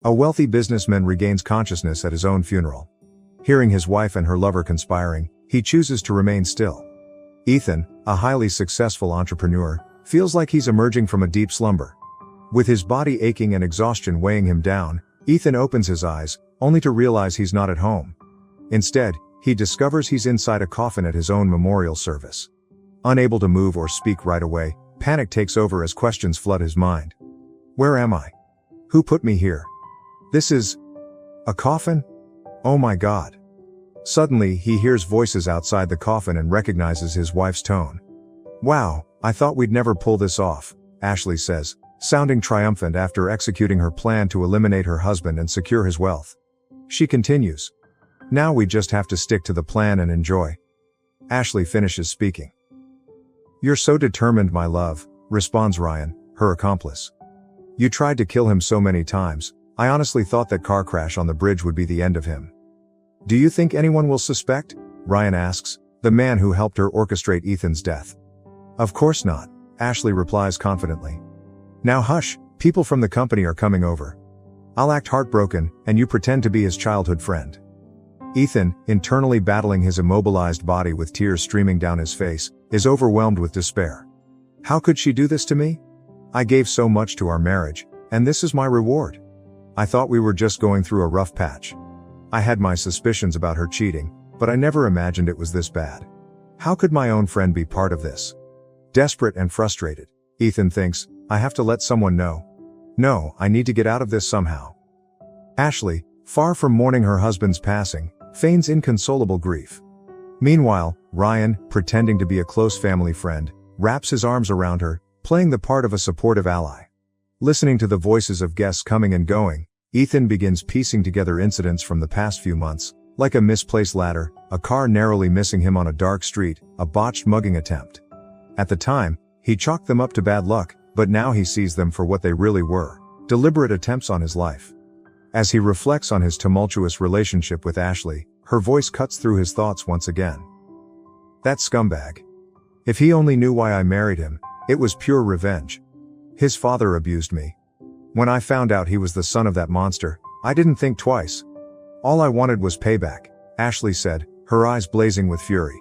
A wealthy businessman regains consciousness at his own funeral. Hearing his wife and her lover conspiring, he chooses to remain still. Ethan, a highly successful entrepreneur, feels like he's emerging from a deep slumber. With his body aching and exhaustion weighing him down, Ethan opens his eyes, only to realize he's not at home. Instead, he discovers he's inside a coffin at his own memorial service. Unable to move or speak right away, panic takes over as questions flood his mind. Where am I? Who put me here? This is a coffin? Oh my God. Suddenly, he hears voices outside the coffin and recognizes his wife's tone. Wow, I thought we'd never pull this off, Ashley says, sounding triumphant after executing her plan to eliminate her husband and secure his wealth. She continues. Now we just have to stick to the plan and enjoy. Ashley finishes speaking. You're so determined, my love, responds Ryan, her accomplice. You tried to kill him so many times, I honestly thought that car crash on the bridge would be the end of him. Do you think anyone will suspect? Ryan asks, the man who helped her orchestrate Ethan's death. Of course not, Ashley replies confidently. Now hush, people from the company are coming over. I'll act heartbroken, and you pretend to be his childhood friend. Ethan, internally battling his immobilized body with tears streaming down his face, is overwhelmed with despair. How could she do this to me? I gave so much to our marriage, and this is my reward. I thought we were just going through a rough patch. I had my suspicions about her cheating, but I never imagined it was this bad. How could my own friend be part of this? Desperate and frustrated, Ethan thinks, I have to let someone know. No, I need to get out of this somehow. Ashley, far from mourning her husband's passing, feigns inconsolable grief. Meanwhile, Ryan, pretending to be a close family friend, wraps his arms around her, playing the part of a supportive ally. Listening to the voices of guests coming and going, Ethan begins piecing together incidents from the past few months, like a misplaced ladder, a car narrowly missing him on a dark street, a botched mugging attempt. At the time, he chalked them up to bad luck, but now he sees them for what they really were, deliberate attempts on his life. As he reflects on his tumultuous relationship with Ashley, her voice cuts through his thoughts once again. That scumbag. If he only knew why I married him, it was pure revenge. His father abused me. When I found out he was the son of that monster, I didn't think twice. All I wanted was payback, Ashley said, her eyes blazing with fury.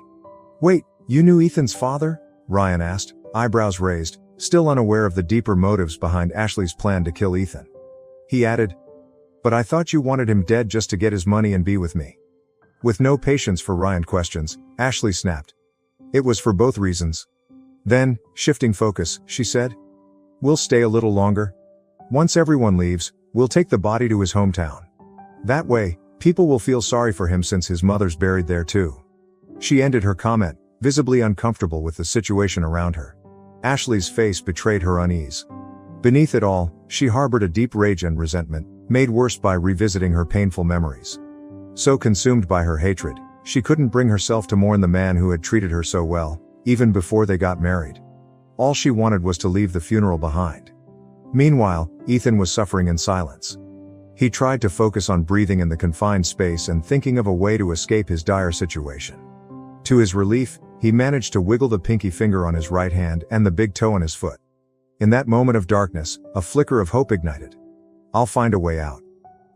Wait, you knew Ethan's father? Ryan asked, eyebrows raised, still unaware of the deeper motives behind Ashley's plan to kill Ethan. He added, but I thought you wanted him dead just to get his money and be with me. With no patience for Ryan questions, Ashley snapped. It was for both reasons. Then, shifting focus, she said, we'll stay a little longer. Once everyone leaves, we'll take the body to his hometown. That way, people will feel sorry for him since his mother's buried there too. She ended her comment, visibly uncomfortable with the situation around her. Ashley's face betrayed her unease. Beneath it all, she harbored a deep rage and resentment, made worse by revisiting her painful memories. So consumed by her hatred, she couldn't bring herself to mourn the man who had treated her so well, even before they got married. All she wanted was to leave the funeral behind. Meanwhile, Ethan was suffering in silence. He tried to focus on breathing in the confined space and thinking of a way to escape his dire situation. To his relief, he managed to wiggle the pinky finger on his right hand and the big toe on his foot. In that moment of darkness, a flicker of hope ignited. I'll find a way out.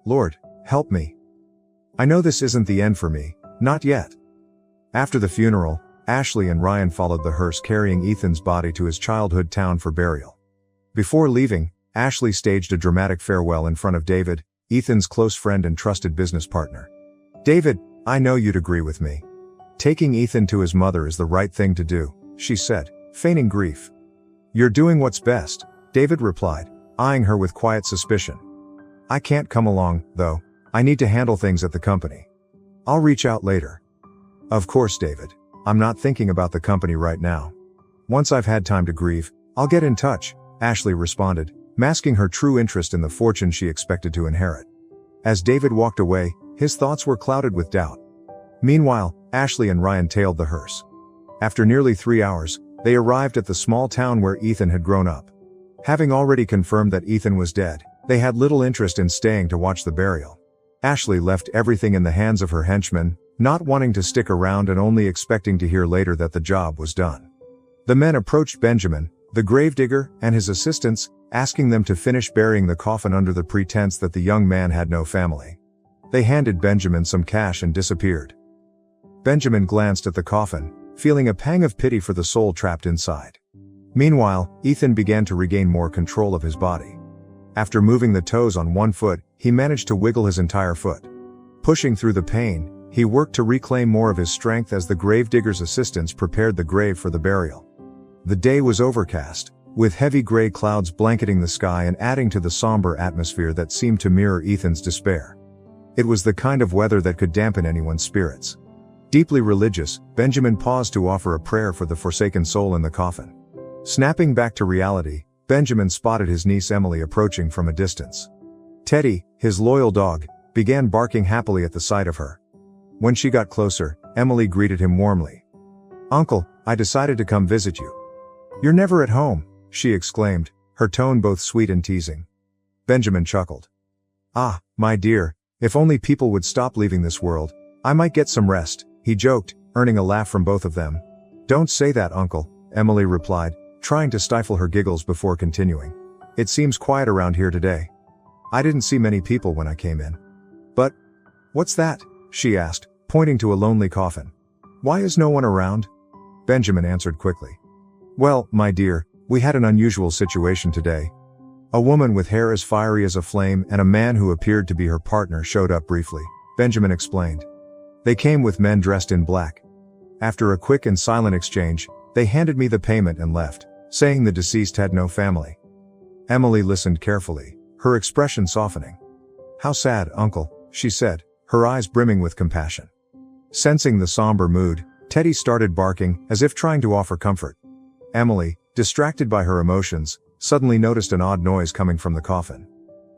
Lord, help me. I know this isn't the end for me, not yet. After the funeral, Ashley and Ryan followed the hearse carrying Ethan's body to his childhood town for burial. Before leaving, Ashley staged a dramatic farewell in front of David, Ethan's close friend and trusted business partner. David, I know you'd agree with me. Taking Ethan to his mother is the right thing to do, she said, feigning grief. You're doing what's best, David replied, eyeing her with quiet suspicion. I can't come along, though. I need to handle things at the company. I'll reach out later. Of course, David. I'm not thinking about the company right now. Once I've had time to grieve, I'll get in touch, Ashley responded, masking her true interest in the fortune she expected to inherit. As David walked away, his thoughts were clouded with doubt. Meanwhile, Ashley and Ryan tailed the hearse. After nearly 3 hours, they arrived at the small town where Ethan had grown up. Having already confirmed that Ethan was dead, they had little interest in staying to watch the burial. Ashley left everything in the hands of her henchmen, not wanting to stick around and only expecting to hear later that the job was done. The men approached Benjamin, the gravedigger, and his assistants, asking them to finish burying the coffin under the pretense that the young man had no family. They handed Benjamin some cash and disappeared. Benjamin glanced at the coffin, feeling a pang of pity for the soul trapped inside. Meanwhile, Ethan began to regain more control of his body. After moving the toes on one foot, he managed to wiggle his entire foot. Pushing through the pain, he worked to reclaim more of his strength as the gravedigger's assistants prepared the grave for the burial. The day was overcast, with heavy gray clouds blanketing the sky and adding to the somber atmosphere that seemed to mirror Ethan's despair. It was the kind of weather that could dampen anyone's spirits. Deeply religious, Benjamin paused to offer a prayer for the forsaken soul in the coffin. Snapping back to reality, Benjamin spotted his niece Emily approaching from a distance. Teddy, his loyal dog, began barking happily at the sight of her. When she got closer, Emily greeted him warmly. "Uncle, I decided to come visit you." "You're never at home," she exclaimed, her tone both sweet and teasing. Benjamin chuckled. "Ah, my dear, if only people would stop leaving this world, I might get some rest," he joked, earning a laugh from both of them. "Don't say that, Uncle," Emily replied, trying to stifle her giggles before continuing. "It seems quiet around here today. I didn't see many people when I came in." "But, what's that?" she asked, pointing to a lonely coffin. "Why is no one around?" Benjamin answered quickly. "Well, my dear, we had an unusual situation today. A woman with hair as fiery as a flame and a man who appeared to be her partner showed up briefly," Benjamin explained. "They came with men dressed in black. After a quick and silent exchange, they handed me the payment and left, saying the deceased had no family." Emily listened carefully, her expression softening. "How sad, Uncle," she said, her eyes brimming with compassion. Sensing the somber mood, Teddy started barking, as if trying to offer comfort. Emily, distracted by her emotions, suddenly noticed an odd noise coming from the coffin.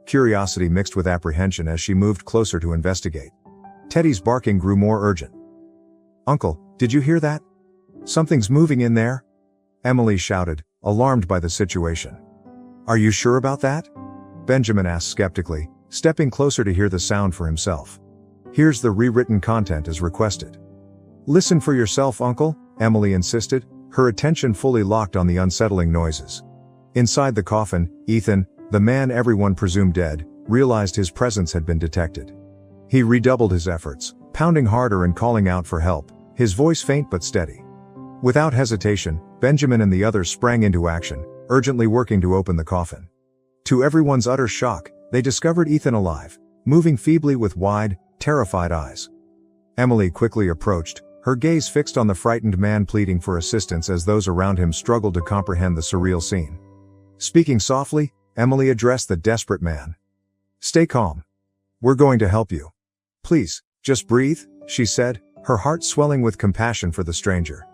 Curiosity mixed with apprehension as she moved closer to investigate. Teddy's barking grew more urgent. "Uncle, did you hear that? Something's moving in there," Emily shouted, alarmed by the situation. "Are you sure about that?" Benjamin asked skeptically, stepping closer to hear the sound for himself. "Here's the rewritten content as requested." "Listen for yourself, Uncle," Emily insisted, her attention fully locked on the unsettling noises. Inside the coffin, Ethan, the man everyone presumed dead, realized his presence had been detected. He redoubled his efforts, pounding harder and calling out for help, his voice faint but steady. Without hesitation, Benjamin and the others sprang into action, urgently working to open the coffin. To everyone's utter shock, they discovered Ethan alive, moving feebly with wide, terrified eyes. Emily quickly approached, her gaze fixed on the frightened man pleading for assistance as those around him struggled to comprehend the surreal scene. Speaking softly, Emily addressed the desperate man. "Stay calm. We're going to help you. Please, just breathe," she said, her heart swelling with compassion for the stranger.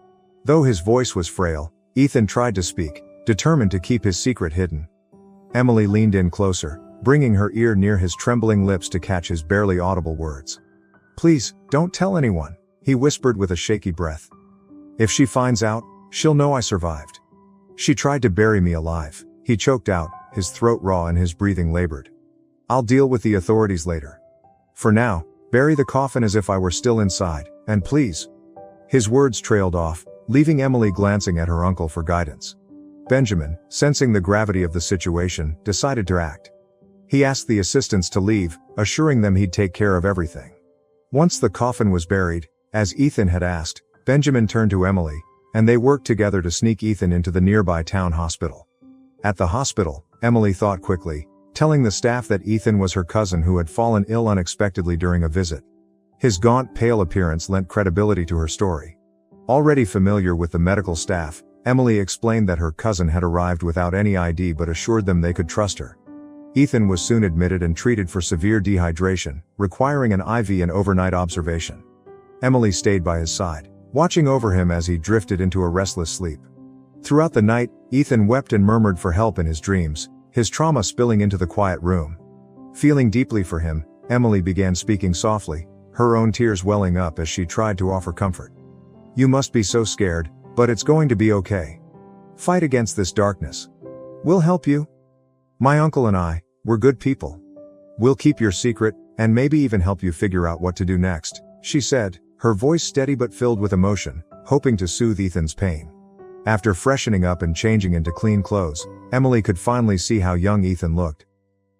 Though his voice was frail, Ethan tried to speak, determined to keep his secret hidden. Emily leaned in closer, bringing her ear near his trembling lips to catch his barely audible words. "Please, don't tell anyone," he whispered with a shaky breath. "If she finds out, she'll know I survived. She tried to bury me alive," he choked out, his throat raw and his breathing labored. "I'll deal with the authorities later. For now, bury the coffin as if I were still inside, and please." His words trailed off, leaving Emily glancing at her uncle for guidance. Benjamin, sensing the gravity of the situation, decided to act. He asked the assistants to leave, assuring them he'd take care of everything. Once the coffin was buried, as Ethan had asked, Benjamin turned to Emily, and they worked together to sneak Ethan into the nearby town hospital. At the hospital, Emily thought quickly, telling the staff that Ethan was her cousin who had fallen ill unexpectedly during a visit. His gaunt, pale appearance lent credibility to her story. Already familiar with the medical staff, Emily explained that her cousin had arrived without any ID but assured them they could trust her. Ethan was soon admitted and treated for severe dehydration, requiring an IV and overnight observation. Emily stayed by his side, watching over him as he drifted into a restless sleep. Throughout the night, Ethan wept and murmured for help in his dreams, his trauma spilling into the quiet room. Feeling deeply for him, Emily began speaking softly, her own tears welling up as she tried to offer comfort. "You must be so scared, but it's going to be okay. Fight against this darkness. We'll help you. My uncle and I, we're good people. We'll keep your secret, and maybe even help you figure out what to do next," she said, her voice steady but filled with emotion, hoping to soothe Ethan's pain. After freshening up and changing into clean clothes, Emily could finally see how young Ethan looked.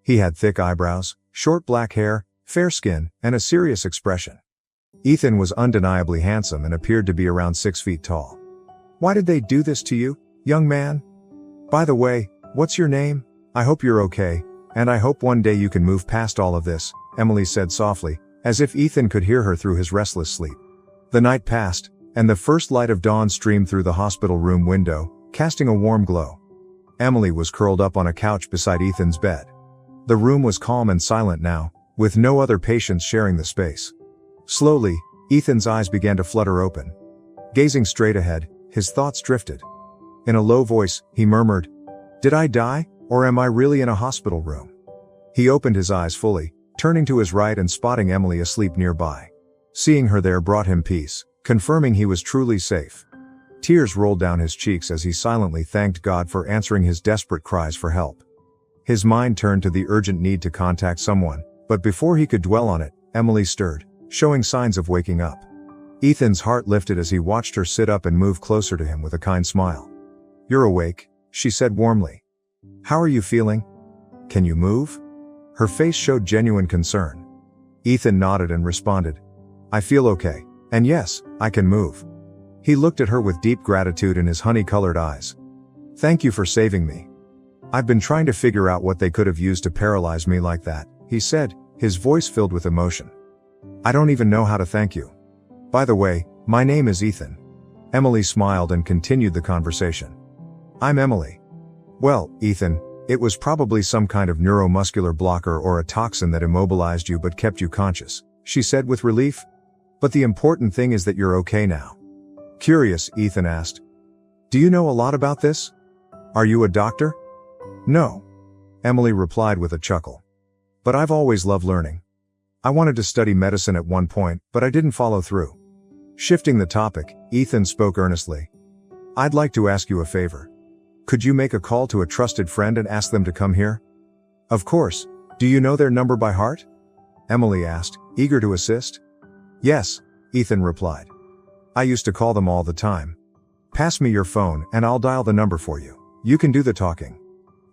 He had thick eyebrows, short black hair, fair skin, and a serious expression. Ethan was undeniably handsome and appeared to be around 6 feet tall. "Why did they do this to you, young man? By the way, what's your name? I hope you're okay, and I hope one day you can move past all of this," Emily said softly, as if Ethan could hear her through his restless sleep. The night passed, and the first light of dawn streamed through the hospital room window, casting a warm glow. Emily was curled up on a couch beside Ethan's bed. The room was calm and silent now, with no other patients sharing the space. Slowly, Ethan's eyes began to flutter open. Gazing straight ahead, his thoughts drifted. In a low voice, he murmured, "Did I die, or am I really in a hospital room?" He opened his eyes fully, turning to his right and spotting Emily asleep nearby. Seeing her there brought him peace, confirming he was truly safe. Tears rolled down his cheeks as he silently thanked God for answering his desperate cries for help. His mind turned to the urgent need to contact someone, but before he could dwell on it, Emily stirred, showing signs of waking up. Ethan's heart lifted as he watched her sit up and move closer to him with a kind smile. "You're awake," she said warmly. "How are you feeling? Can you move?" Her face showed genuine concern. Ethan nodded and responded, "I feel okay, and yes, I can move." He looked at her with deep gratitude in his honey-colored eyes. "Thank you for saving me. I've been trying to figure out what they could have used to paralyze me like that," he said, his voice filled with emotion. "I don't even know how to thank you. By the way, my name is Ethan." Emily smiled and continued the conversation. "I'm Emily." "Well, Ethan, it was probably some kind of neuromuscular blocker or a toxin that immobilized you but kept you conscious," she said with relief. "But the important thing is that you're okay now." Curious, Ethan asked, "Do you know a lot about this? Are you a doctor?" "No," Emily replied with a chuckle. "But I've always loved learning. I wanted to study medicine at one point, but I didn't follow through." Shifting the topic, Ethan spoke earnestly. "I'd like to ask you a favor. Could you make a call to a trusted friend and ask them to come here?" "Of course. Do you know their number by heart?" Emily asked, eager to assist. "Yes," Ethan replied. "I used to call them all the time. Pass me your phone and I'll dial the number for you. You can do the talking."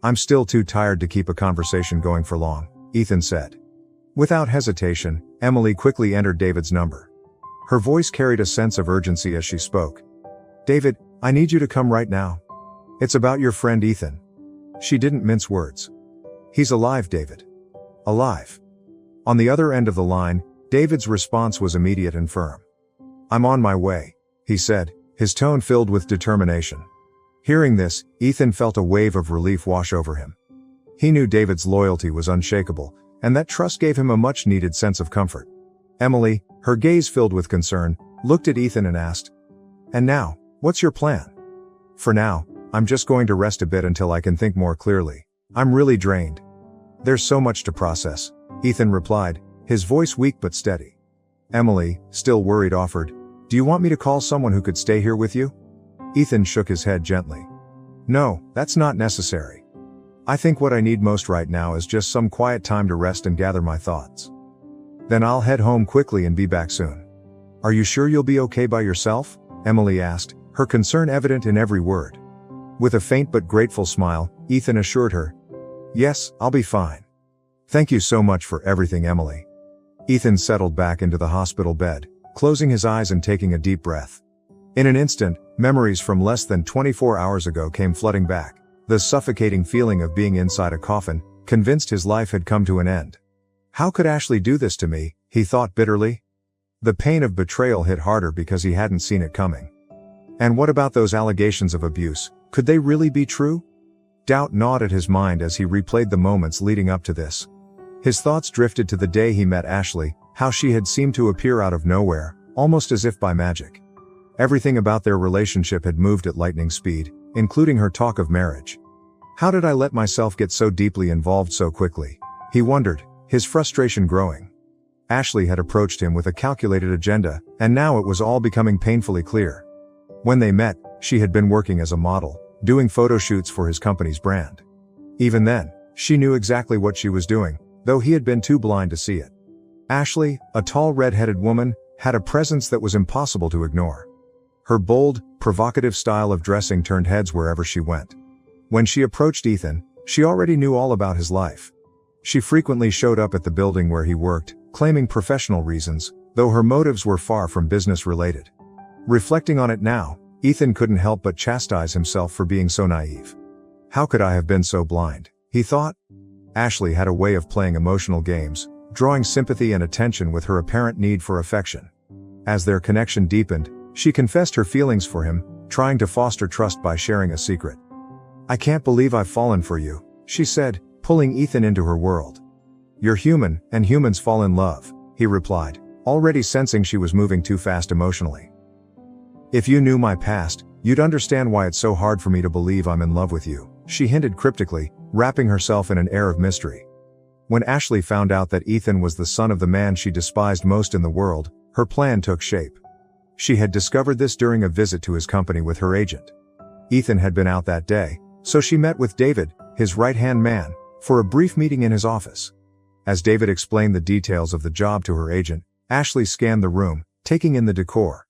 "I'm still too tired to keep a conversation going for long," Ethan said. Without hesitation, Emily quickly entered David's number. Her voice carried a sense of urgency as she spoke. "David, I need you to come right now. It's about your friend Ethan." She didn't mince words. "He's alive, David. Alive." On the other end of the line, David's response was immediate and firm. "I'm on my way," he said, his tone filled with determination. Hearing this, Ethan felt a wave of relief wash over him. He knew David's loyalty was unshakable, and that trust gave him a much-needed sense of comfort. Emily, her gaze filled with concern, looked at Ethan and asked, "And now, what's your plan?" "For now, I'm just going to rest a bit until I can think more clearly. I'm really drained." "There's so much to process," Ethan replied, his voice weak but steady. Emily, still worried, offered, "Do you want me to call someone who could stay here with you?" Ethan shook his head gently. "No, that's not necessary. I think what I need most right now is just some quiet time to rest and gather my thoughts. Then I'll head home quickly and be back soon." "Are you sure you'll be okay by yourself?" Emily asked, her concern evident in every word. With a faint but grateful smile, Ethan assured her, "Yes, I'll be fine. Thank you so much for everything, Emily." Ethan settled back into the hospital bed, closing his eyes and taking a deep breath. In an instant, memories from less than 24 hours ago came flooding back. The suffocating feeling of being inside a coffin, convinced his life had come to an end. "How could Ashley do this to me?" he thought bitterly. The pain of betrayal hit harder because he hadn't seen it coming. And what about those allegations of abuse? Could they really be true? Doubt gnawed at his mind as he replayed the moments leading up to this. His thoughts drifted to the day he met Ashley, how she had seemed to appear out of nowhere, almost as if by magic. Everything about their relationship had moved at lightning speed, including her talk of marriage. How did I let myself get so deeply involved so quickly? He wondered, his frustration growing. Ashley had approached him with a calculated agenda, and now it was all becoming painfully clear. When they met, she had been working as a model, doing photo shoots for his company's brand. Even then, she knew exactly what she was doing, though he had been too blind to see it. Ashley, a tall red-headed woman, had a presence that was impossible to ignore. Her bold, provocative style of dressing turned heads wherever she went. When she approached Ethan, she already knew all about his life. She frequently showed up at the building where he worked, claiming professional reasons, though her motives were far from business-related. Reflecting on it now, Ethan couldn't help but chastise himself for being so naive. How could I have been so blind, he thought. Ashley had a way of playing emotional games, drawing sympathy and attention with her apparent need for affection. As their connection deepened, she confessed her feelings for him, trying to foster trust by sharing a secret. "I can't believe I've fallen for you," she said, pulling Ethan into her world. "You're human, and humans fall in love," he replied, already sensing she was moving too fast emotionally. "If you knew my past, you'd understand why it's so hard for me to believe I'm in love with you," she hinted cryptically, wrapping herself in an air of mystery. When Ashley found out that Ethan was the son of the man she despised most in the world, her plan took shape. She had discovered this during a visit to his company with her agent. Ethan had been out that day, so she met with David, his right-hand man, for a brief meeting in his office. As David explained the details of the job to her agent, Ashley scanned the room, taking in the decor.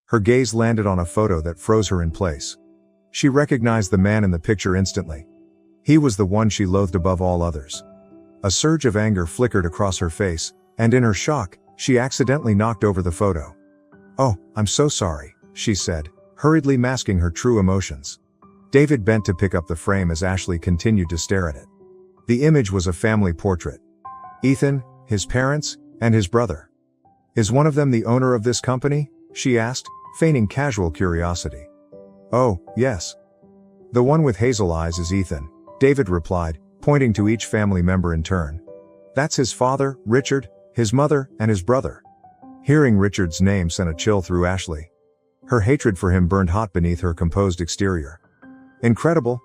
Her gaze landed on a photo that froze her in place. She recognized the man in the picture instantly. He was the one she loathed above all others. A surge of anger flickered across her face, and in her shock, she accidentally knocked over the photo. "Oh, I'm so sorry," she said, hurriedly masking her true emotions. David bent to pick up the frame as Ashley continued to stare at it. The image was a family portrait. Ethan, his parents, and his brother. "Is one of them the owner of this company?" she asked, feigning casual curiosity. "Oh, yes. The one with hazel eyes is Ethan," David replied, pointing to each family member in turn. "That's his father, Richard, his mother, and his brother." Hearing Richard's name sent a chill through Ashley. Her hatred for him burned hot beneath her composed exterior. "Incredible.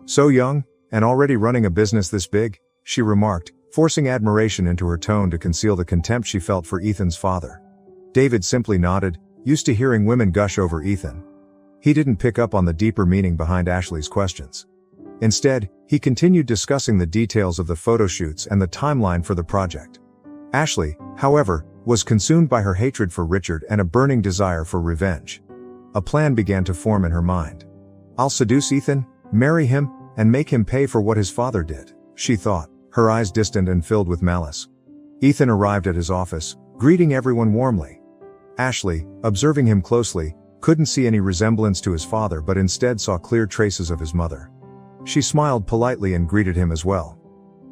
So young, and already running a business this big," she remarked, forcing admiration into her tone to conceal the contempt she felt for Ethan's father. David simply nodded, used to hearing women gush over Ethan. He didn't pick up on the deeper meaning behind Ashley's questions. Instead, he continued discussing the details of the photo shoots and the timeline for the project. Ashley, however, was consumed by her hatred for Richard and a burning desire for revenge. A plan began to form in her mind. "I'll seduce Ethan, marry him, and make him pay for what his father did," she thought, her eyes distant and filled with malice. Ethan arrived at his office, greeting everyone warmly. Ashley, observing him closely, couldn't see any resemblance to his father but instead saw clear traces of his mother. She smiled politely and greeted him as well.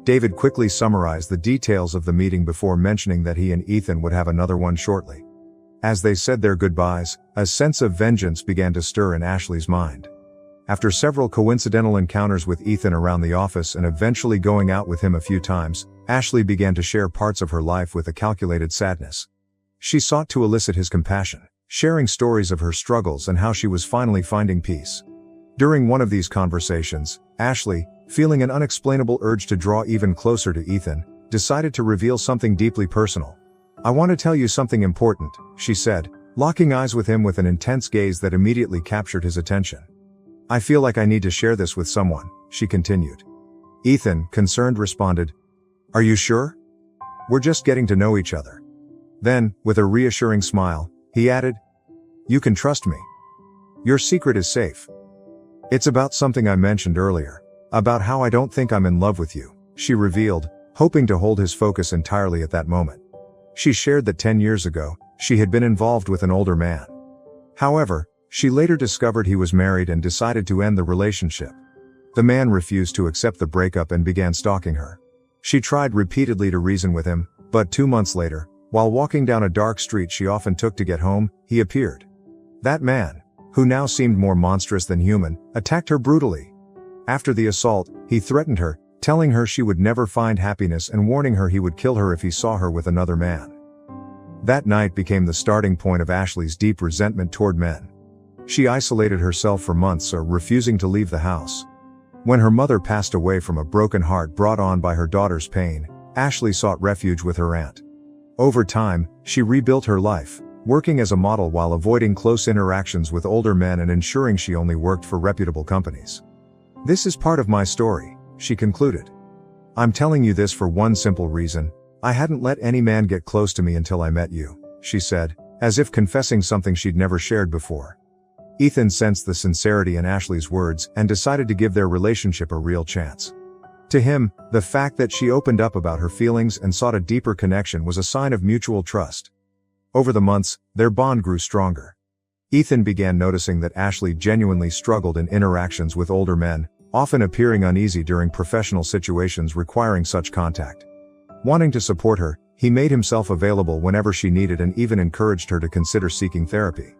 David quickly summarized the details of the meeting before mentioning that he and Ethan would have another one shortly. As they said their goodbyes, a sense of vengeance began to stir in Ashley's mind. After several coincidental encounters with Ethan around the office and eventually going out with him a few times, Ashley began to share parts of her life with a calculated sadness. She sought to elicit his compassion, sharing stories of her struggles and how she was finally finding peace. During one of these conversations, Ashley, feeling an unexplainable urge to draw even closer to Ethan, decided to reveal something deeply personal. "I want to tell you something important," she said, locking eyes with him with an intense gaze that immediately captured his attention. "I feel like I need to share this with someone," she continued. Ethan, concerned, responded, "Are you sure? We're just getting to know each other." Then, with a reassuring smile, he added, "You can trust me. Your secret is safe." "It's about something I mentioned earlier. About how I don't think I'm in love with you," she revealed, hoping to hold his focus entirely at that moment. She shared that 10 years ago, she had been involved with an older man. However, she later discovered he was married and decided to end the relationship. The man refused to accept the breakup and began stalking her. She tried repeatedly to reason with him, but 2 months later, while walking down a dark street she often took to get home, he appeared. That man, who now seemed more monstrous than human, attacked her brutally. After the assault, he threatened her, telling her she would never find happiness and warning her he would kill her if he saw her with another man. That night became the starting point of Ashley's deep resentment toward men. She isolated herself for months, refusing to leave the house. When her mother passed away from a broken heart brought on by her daughter's pain, Ashley sought refuge with her aunt. Over time, she rebuilt her life, working as a model while avoiding close interactions with older men and ensuring she only worked for reputable companies. "This is part of my story," she concluded. "I'm telling you this for one simple reason. I hadn't let any man get close to me until I met you," she said, as if confessing something she'd never shared before. Ethan sensed the sincerity in Ashley's words and decided to give their relationship a real chance. To him, the fact that she opened up about her feelings and sought a deeper connection was a sign of mutual trust. Over the months, their bond grew stronger. Ethan began noticing that Ashley genuinely struggled in interactions with older men, often appearing uneasy during professional situations requiring such contact. Wanting to support her, he made himself available whenever she needed and even encouraged her to consider seeking therapy.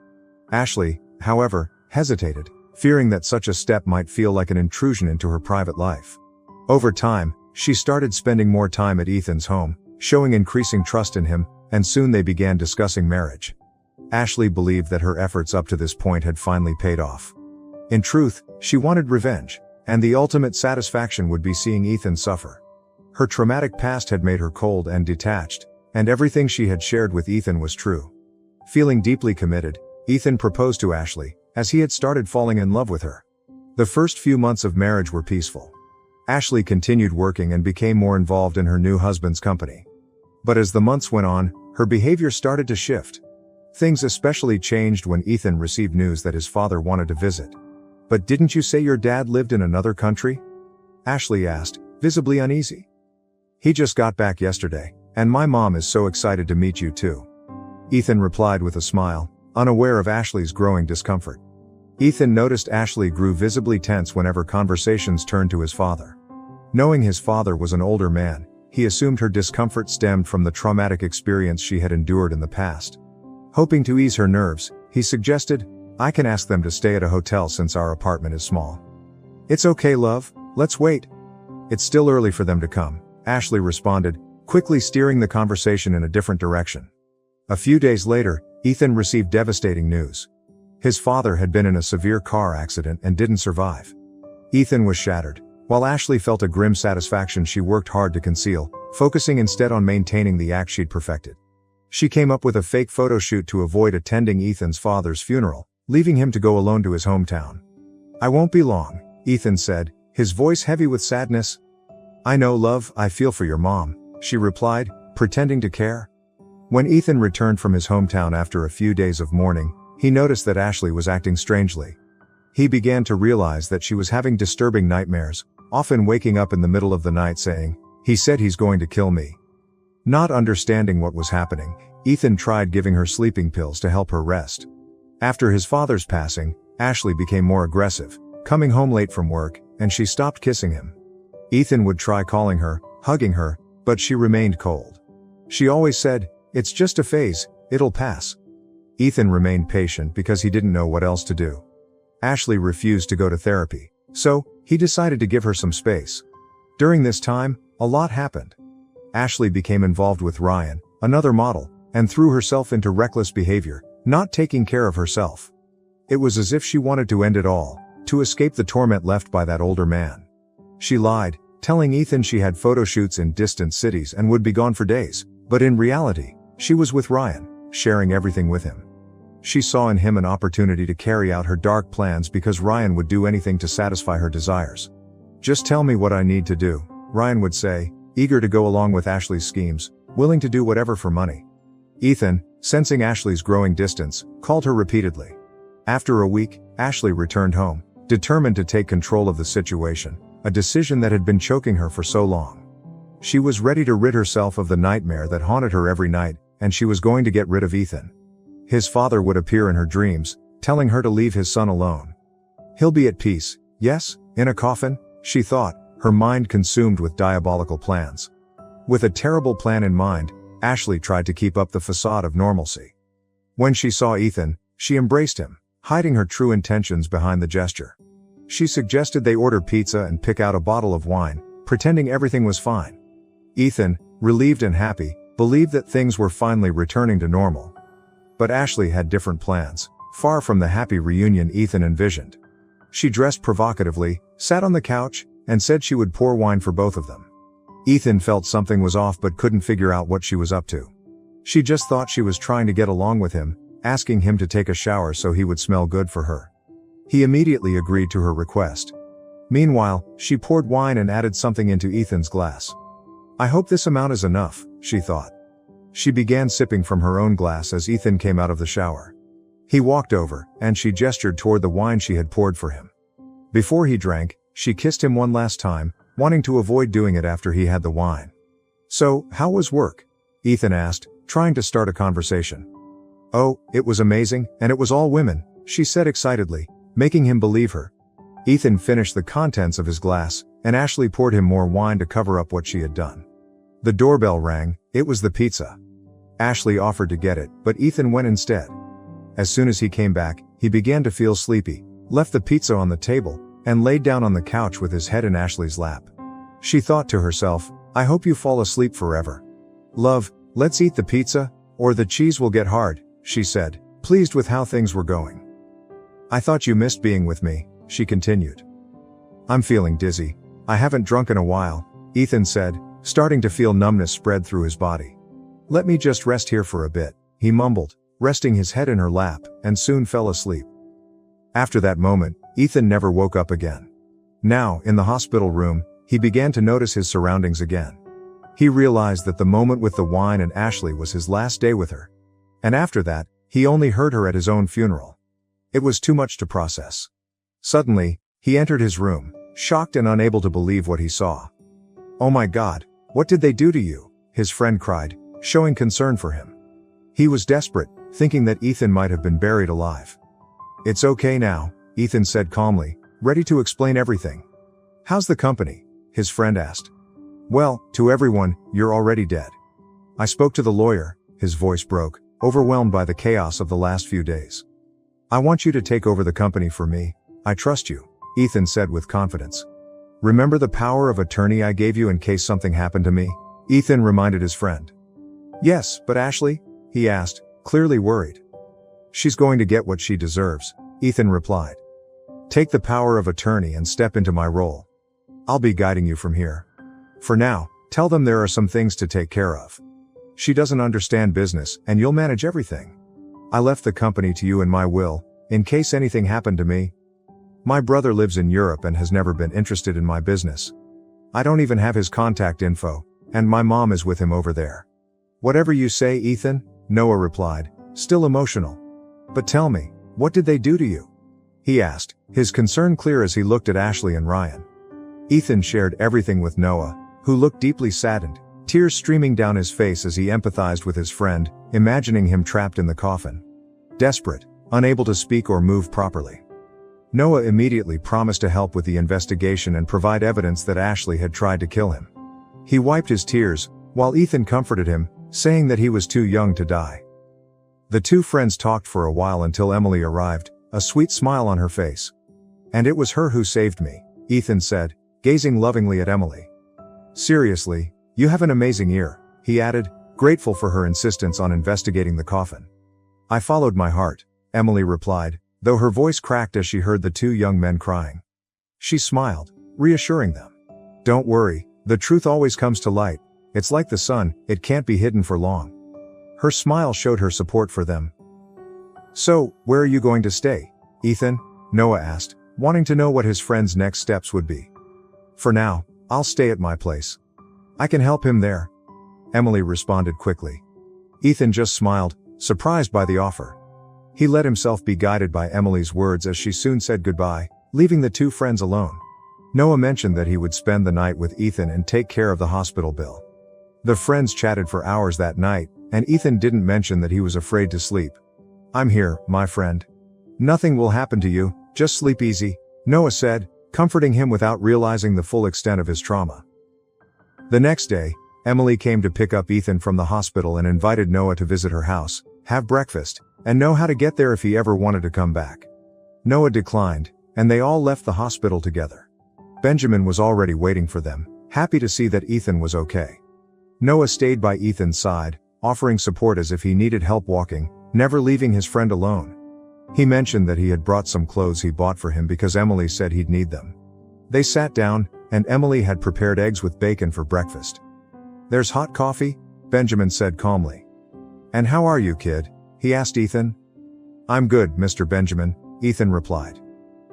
Ashley, however, hesitated, fearing that such a step might feel like an intrusion into her private life. Over time, she started spending more time at Ethan's home, showing increasing trust in him, and soon they began discussing marriage. Ashley believed that her efforts up to this point had finally paid off. In truth, she wanted revenge, and the ultimate satisfaction would be seeing Ethan suffer. Her traumatic past had made her cold and detached, and everything she had shared with Ethan was true. Feeling deeply committed, Ethan proposed to Ashley, as he had started falling in love with her. The first few months of marriage were peaceful. Ashley continued working and became more involved in her new husband's company. But as the months went on, her behavior started to shift. Things especially changed when Ethan received news that his father wanted to visit. "But didn't you say your dad lived in another country?" Ashley asked, visibly uneasy. "He just got back yesterday, and my mom is so excited to meet you too." Ethan replied with a smile, unaware of Ashley's growing discomfort. Ethan noticed Ashley grew visibly tense whenever conversations turned to his father. Knowing his father was an older man, he assumed her discomfort stemmed from the traumatic experience she had endured in the past. Hoping to ease her nerves, he suggested, "I can ask them to stay at a hotel since our apartment is small." "It's okay, love, let's wait. It's still early for them to come," Ashley responded, quickly steering the conversation in a different direction. A few days later, Ethan received devastating news. His father had been in a severe car accident and didn't survive. Ethan was shattered, while Ashley felt a grim satisfaction she worked hard to conceal, focusing instead on maintaining the act she'd perfected. She came up with a fake photo shoot to avoid attending Ethan's father's funeral, leaving him to go alone to his hometown. "I won't be long," Ethan said, his voice heavy with sadness. "I know, love, I feel for your mom," she replied, pretending to care. When Ethan returned from his hometown after a few days of mourning, he noticed that Ashley was acting strangely. He began to realize that she was having disturbing nightmares, often waking up in the middle of the night saying, "He said he's going to kill me." Not understanding what was happening, Ethan tried giving her sleeping pills to help her rest. After his father's passing, Ashley became more aggressive, coming home late from work, and she stopped kissing him. Ethan would try calling her, hugging her, but she remained cold. She always said, "It's just a phase, it'll pass." Ethan remained patient because he didn't know what else to do. Ashley refused to go to therapy, so he decided to give her some space. During this time, a lot happened. Ashley became involved with Ryan, another model, and threw herself into reckless behavior, not taking care of herself. It was as if she wanted to end it all, to escape the torment left by that older man. She lied, telling Ethan she had photo shoots in distant cities and would be gone for days, but in reality, she was with Ryan, sharing everything with him. She saw in him an opportunity to carry out her dark plans because Ryan would do anything to satisfy her desires. "Just tell me what I need to do," Ryan would say, eager to go along with Ashley's schemes, willing to do whatever for money. Ethan, sensing Ashley's growing distance, called her repeatedly. After a week, Ashley returned home, determined to take control of the situation, a decision that had been choking her for so long. She was ready to rid herself of the nightmare that haunted her every night, and she was going to get rid of Ethan. His father would appear in her dreams, telling her to leave his son alone. "He'll be at peace, yes, in a coffin," she thought, her mind consumed with diabolical plans. With a terrible plan in mind, Ashley tried to keep up the facade of normalcy. When she saw Ethan, she embraced him, hiding her true intentions behind the gesture. She suggested they order pizza and pick out a bottle of wine, pretending everything was fine. Ethan, relieved and happy, believed that things were finally returning to normal. But Ashley had different plans, far from the happy reunion Ethan envisioned. She dressed provocatively, sat on the couch, and said she would pour wine for both of them. Ethan felt something was off but couldn't figure out what she was up to. She just thought she was trying to get along with him, asking him to take a shower so he would smell good for her. He immediately agreed to her request. Meanwhile, she poured wine and added something into Ethan's glass. "I hope this amount is enough," she thought. She began sipping from her own glass as Ethan came out of the shower. He walked over, and she gestured toward the wine she had poured for him. Before he drank, she kissed him one last time, wanting to avoid doing it after he had the wine. "So, how was work?" Ethan asked, trying to start a conversation. "Oh, it was amazing, and it was all women," she said excitedly, making him believe her. Ethan finished the contents of his glass, and Ashley poured him more wine to cover up what she had done. The doorbell rang. It was the pizza. Ashley offered to get it, but Ethan went instead. As soon as he came back, he began to feel sleepy, left the pizza on the table, and laid down on the couch with his head in Ashley's lap. She thought to herself, "I hope you fall asleep forever. Love, let's eat the pizza, or the cheese will get hard," she said, pleased with how things were going. "I thought you missed being with me," she continued. "I'm feeling dizzy. I haven't drunk in a while," Ethan said, starting to feel numbness spread through his body. "Let me just rest here for a bit," he mumbled, resting his head in her lap, and soon fell asleep. After that moment, Ethan never woke up again. Now, in the hospital room, he began to notice his surroundings again. He realized that the moment with the wine and Ashley was his last day with her. And after that, he only heard her at his own funeral. It was too much to process. Suddenly, he entered his room, shocked and unable to believe what he saw. "Oh my God, what did they do to you?" his friend cried, showing concern for him. He was desperate, thinking that Ethan might have been buried alive. "It's okay now," Ethan said calmly, ready to explain everything. "How's the company?" his friend asked. "Well, to everyone, you're already dead. I spoke to the lawyer," his voice broke, overwhelmed by the chaos of the last few days. "I want you to take over the company for me. I trust you," Ethan said with confidence. "Remember the power of attorney I gave you in case something happened to me?" Ethan reminded his friend. "Yes, but Ashley?" he asked, clearly worried. "She's going to get what she deserves," Ethan replied. "Take the power of attorney and step into my role. I'll be guiding you from here. For now, tell them there are some things to take care of. She doesn't understand business, and you'll manage everything. I left the company to you in my will, in case anything happened to me. My brother lives in Europe and has never been interested in my business. I don't even have his contact info, and my mom is with him over there." "Whatever you say, Ethan," Noah replied, still emotional. "But tell me, what did they do to you?" he asked, his concern clear as he looked at Ashley and Ryan. Ethan shared everything with Noah, who looked deeply saddened, tears streaming down his face as he empathized with his friend, imagining him trapped in the coffin. Desperate, unable to speak or move properly. Noah immediately promised to help with the investigation and provide evidence that Ashley had tried to kill him. He wiped his tears, while Ethan comforted him, saying that he was too young to die. The two friends talked for a while until Emily arrived, a sweet smile on her face. "And it was her who saved me," Ethan said, gazing lovingly at Emily. "Seriously, you have an amazing ear," he added, grateful for her insistence on investigating the coffin. "I followed my heart," Emily replied, though her voice cracked as she heard the two young men crying. She smiled, reassuring them. "Don't worry, the truth always comes to light. It's like the sun, it can't be hidden for long." Her smile showed her support for them. "So, where are you going to stay, Ethan?" Noah asked, wanting to know what his friend's next steps would be. "For now, I'll stay at my place. I can help him there," Emily responded quickly. Ethan just smiled, surprised by the offer. He let himself be guided by Emily's words as she soon said goodbye, leaving the two friends alone. Noah mentioned that he would spend the night with Ethan and take care of the hospital bill. The friends chatted for hours that night, and Ethan didn't mention that he was afraid to sleep. "I'm here, my friend. Nothing will happen to you, just sleep easy," Noah said, comforting him without realizing the full extent of his trauma. The next day, Emily came to pick up Ethan from the hospital and invited Noah to visit her house, have breakfast, and know how to get there if he ever wanted to come back. Noah declined, and they all left the hospital together. Benjamin was already waiting for them, happy to see that Ethan was okay. Noah stayed by Ethan's side, offering support as if he needed help walking, never leaving his friend alone. He mentioned that he had brought some clothes he bought for him because Emily said he'd need them. They sat down, and Emily had prepared eggs with bacon for breakfast. "There's hot coffee," Benjamin said calmly. "And how are you, kid?" he asked Ethan. "I'm good, Mr. Benjamin," Ethan replied.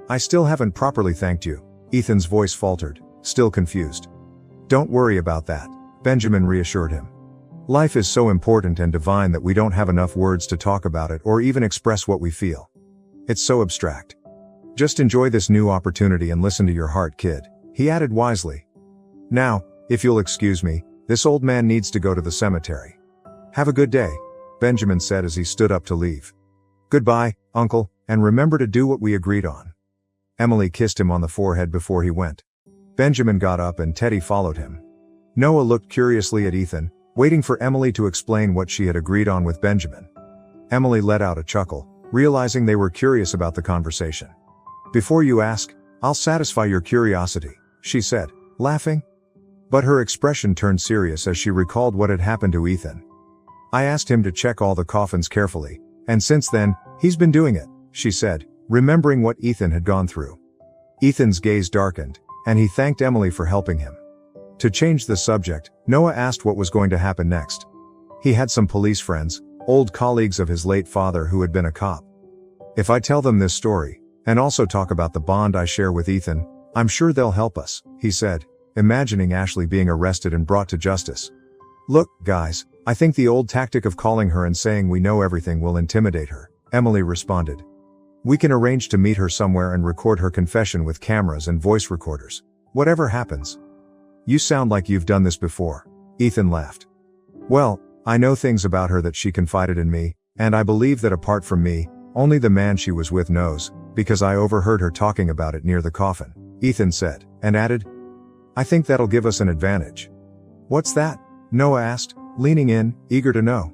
"I still haven't properly thanked you," Ethan's voice faltered, still confused. "Don't worry about that," Benjamin reassured him. Life is so important and divine that we don't have enough words to talk about it or even express what we feel. It's so abstract. Just enjoy this new opportunity and listen to your heart, kid, he added wisely. Now, if you'll excuse me, this old man needs to go to the cemetery. Have a good day, Benjamin said as he stood up to leave. Goodbye, uncle, and remember to do what we agreed on. Emily kissed him on the forehead before he went. Benjamin got up and Teddy followed him. Noah looked curiously at Ethan, waiting for Emily to explain what she had agreed on with Benjamin. Emily let out a chuckle, realizing they were curious about the conversation. Before you ask, I'll satisfy your curiosity, she said, laughing. But her expression turned serious as she recalled what had happened to Ethan. I asked him to check all the coffins carefully, and since then, he's been doing it, she said, remembering what Ethan had gone through. Ethan's gaze darkened, and he thanked Emily for helping him. To change the subject, Noah asked what was going to happen next. He had some police friends, old colleagues of his late father who had been a cop. If I tell them this story, and also talk about the bond I share with Ethan, I'm sure they'll help us, he said, imagining Ashley being arrested and brought to justice. Look, guys, I think the old tactic of calling her and saying we know everything will intimidate her, Emily responded. We can arrange to meet her somewhere and record her confession with cameras and voice recorders. Whatever happens. You sound like you've done this before, Ethan laughed. Well, I know things about her that she confided in me, and I believe that apart from me, only the man she was with knows, because I overheard her talking about it near the coffin, Ethan said, and added, I think that'll give us an advantage. What's that? Noah asked, leaning in, eager to know.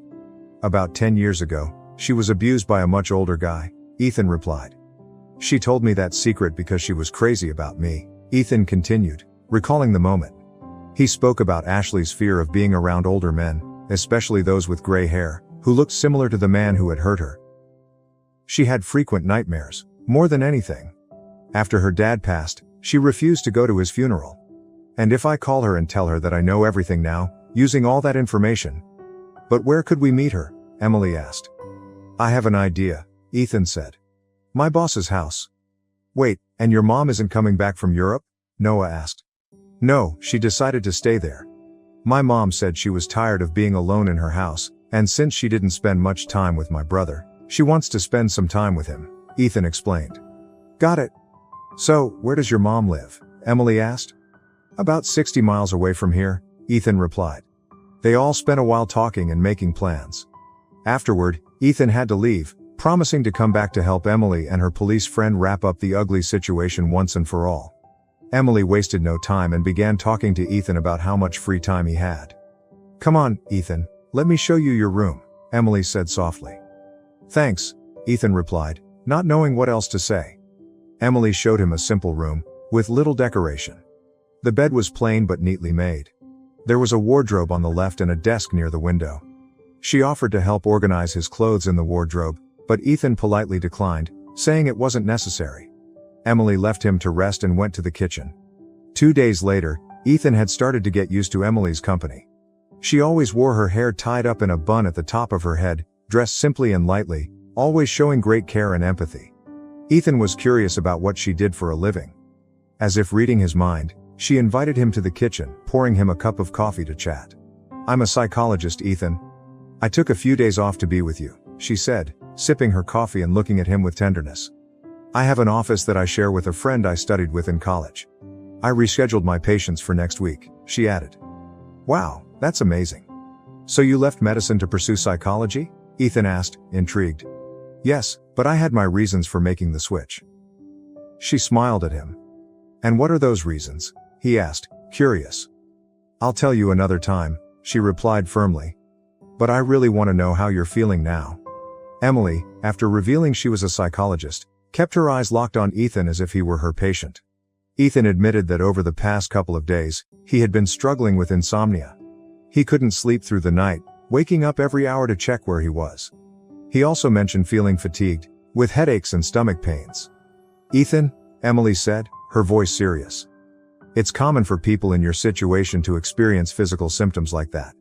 About 10 years ago, she was abused by a much older guy, Ethan replied. She told me that secret because she was crazy about me, Ethan continued, recalling the moment. He spoke about Ashley's fear of being around older men, especially those with gray hair, who looked similar to the man who had hurt her. She had frequent nightmares, more than anything. After her dad passed, she refused to go to his funeral. And if I call her and tell her that I know everything now, using all that information. But where could we meet her? Emily asked. I have an idea, Ethan said. My boss's house. Wait, and your mom isn't coming back from Europe? Noah asked. No, she decided to stay there. My mom said she was tired of being alone in her house, and since she didn't spend much time with my brother, she wants to spend some time with him, Ethan explained. Got it. So, where does your mom live? Emily asked. About 60 miles away from here, Ethan replied. They all spent a while talking and making plans. Afterward, Ethan had to leave, promising to come back to help Emily and her police friend wrap up the ugly situation once and for all. Emily wasted no time and began talking to Ethan about how much free time he had. Come on, Ethan, let me show you your room, Emily said softly. Thanks, Ethan replied, not knowing what else to say. Emily showed him a simple room, with little decoration. The bed was plain but neatly made. There was a wardrobe on the left and a desk near the window. She offered to help organize his clothes in the wardrobe, but Ethan politely declined, saying it wasn't necessary. Emily left him to rest and went to the kitchen. 2 days later, Ethan had started to get used to Emily's company. She always wore her hair tied up in a bun at the top of her head, dressed simply and lightly, always showing great care and empathy. Ethan was curious about what she did for a living. As if reading his mind, she invited him to the kitchen, pouring him a cup of coffee to chat. I'm a psychologist, Ethan. I took a few days off to be with you, she said, sipping her coffee and looking at him with tenderness. I have an office that I share with a friend I studied with in college. I rescheduled my patients for next week, she added. Wow, that's amazing. So you left medicine to pursue psychology? Ethan asked, intrigued. Yes, but I had my reasons for making the switch. She smiled at him. And what are those reasons? He asked, curious. I'll tell you another time, she replied firmly. But I really want to know how you're feeling now. Emily, after revealing she was a psychologist, kept her eyes locked on Ethan as if he were her patient. Ethan admitted that over the past couple of days, he had been struggling with insomnia. He couldn't sleep through the night, waking up every hour to check where he was. He also mentioned feeling fatigued, with headaches and stomach pains. Ethan, Emily said, her voice serious. It's common for people in your situation to experience physical symptoms like that.